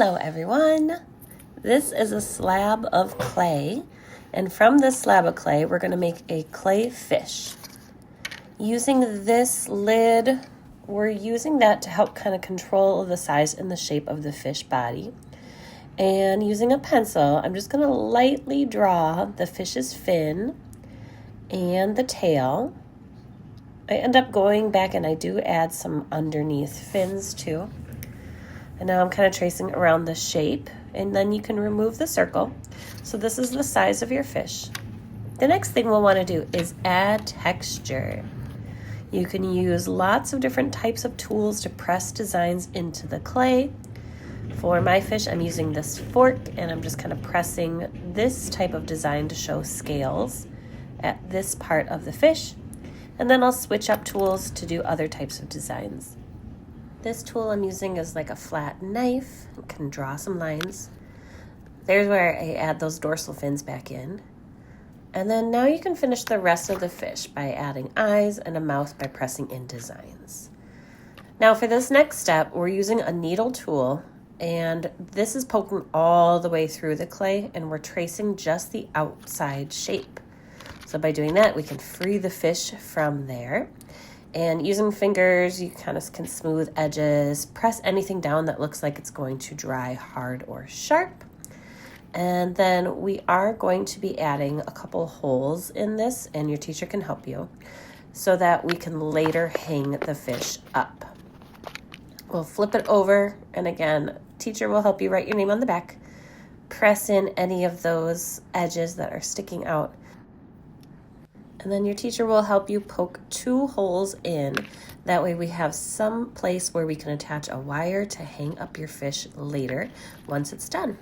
Hello everyone, this is a slab of clay, and from this slab of clay we're going to make a clay fish. Using this lid, we're using that to help kind of control the size and the shape of the fish body. And using a pencil, I'm just going to lightly draw the fish's fin and the tail. I end up going back and I do add some underneath fins too. And now I'm kind of tracing around the shape, and then you can remove the circle. So this is the size of your fish. The next thing we'll want to do is add texture. You can use lots of different types of tools to press designs into the clay. For my fish, I'm using this fork, and I'm just kind of pressing this type of design to show scales at this part of the fish. And then I'll switch up tools to do other types of designs. This tool I'm using is like a flat knife. I can draw some lines. There's where I add those dorsal fins back in. And then now you can finish the rest of the fish by adding eyes and a mouth by pressing in designs. Now for this next step, we're using a needle tool, and this is poking all the way through the clay, and we're tracing just the outside shape. So by doing that, we can free the fish from there. And using fingers, you kind of can smooth edges, press anything down that looks like it's going to dry hard or sharp. And then we are going to be adding a couple holes in this, and your teacher can help you, so that we can later hang the fish up. We'll flip it over, and again, teacher will help you write your name on the back. Press in any of those edges that are sticking out. And then your teacher will help you poke 2 holes in. That way we have some place where we can attach a wire to hang up your fish later once it's done.